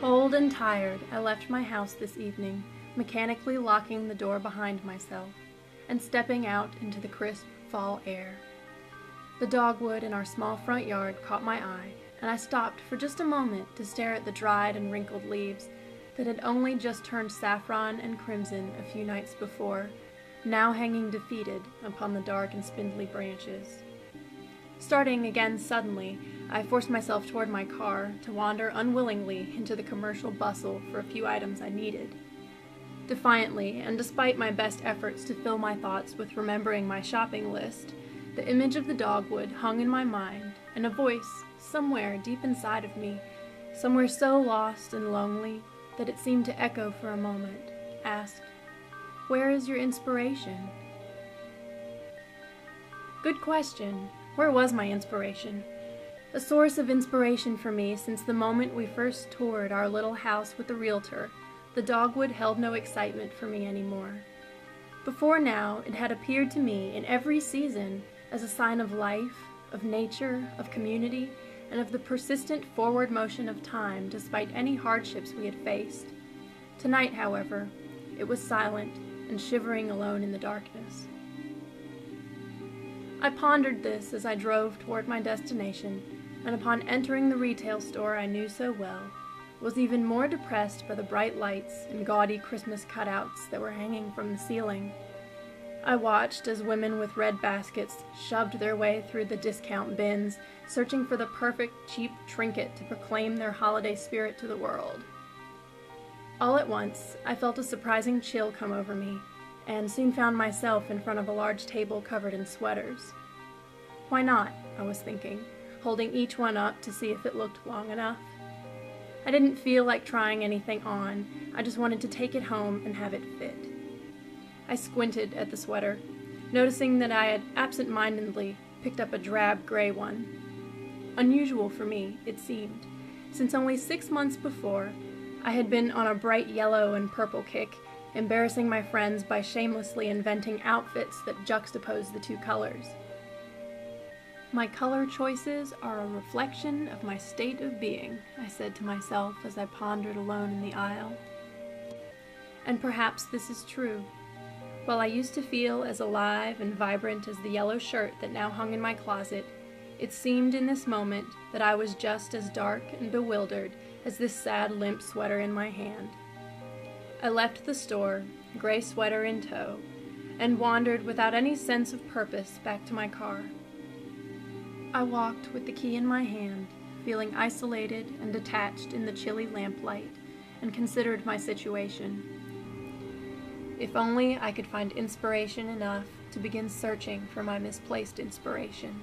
Cold and tired, I left my house this evening, mechanically locking the door behind myself and stepping out into the crisp fall air. The dogwood in our small front yard caught my eye, and I stopped for just a moment to stare at the dried and wrinkled leaves that had only just turned saffron and crimson a few nights before, now hanging defeated upon the dark and spindly branches. Starting again suddenly, I forced myself toward my car to wander unwillingly into the commercial bustle for a few items I needed. Defiantly, and despite my best efforts to fill my thoughts with remembering my shopping list, the image of the dogwood hung in my mind, and a voice, somewhere deep inside of me, somewhere so lost and lonely that it seemed to echo for a moment, asked, "Where is your inspiration?" Good question. Where was my inspiration? A source of inspiration for me since the moment we first toured our little house with the realtor, the dogwood held no excitement for me anymore. Before now, it had appeared to me in every season as a sign of life, of nature, of community, and of the persistent forward motion of time despite any hardships we had faced. Tonight, however, it was silent and shivering alone in the darkness. I pondered this as I drove toward my destination, and upon entering the retail store I knew so well, was even more depressed by the bright lights and gaudy Christmas cutouts that were hanging from the ceiling. I watched as women with red baskets shoved their way through the discount bins, searching for the perfect cheap trinket to proclaim their holiday spirit to the world. All at once, I felt a surprising chill come over me, and soon found myself in front of a large table covered in sweaters. Why not, I was thinking, holding each one up to see if it looked long enough. I didn't feel like trying anything on, I just wanted to take it home and have it fit. I squinted at the sweater, noticing that I had absent-mindedly picked up a drab gray one. Unusual for me, it seemed, since only 6 months before, I had been on a bright yellow and purple kick, embarrassing my friends by shamelessly inventing outfits that juxtapose the two colors. My color choices are a reflection of my state of being, I said to myself as I pondered alone in the aisle. And perhaps this is true. While I used to feel as alive and vibrant as the yellow shirt that now hung in my closet, it seemed in this moment that I was just as dark and bewildered as this sad limp sweater in my hand. I left the store, gray sweater in tow, and wandered without any sense of purpose back to my car. I walked with the key in my hand, feeling isolated and detached in the chilly lamplight, and considered my situation. If only I could find inspiration enough to begin searching for my misplaced inspiration.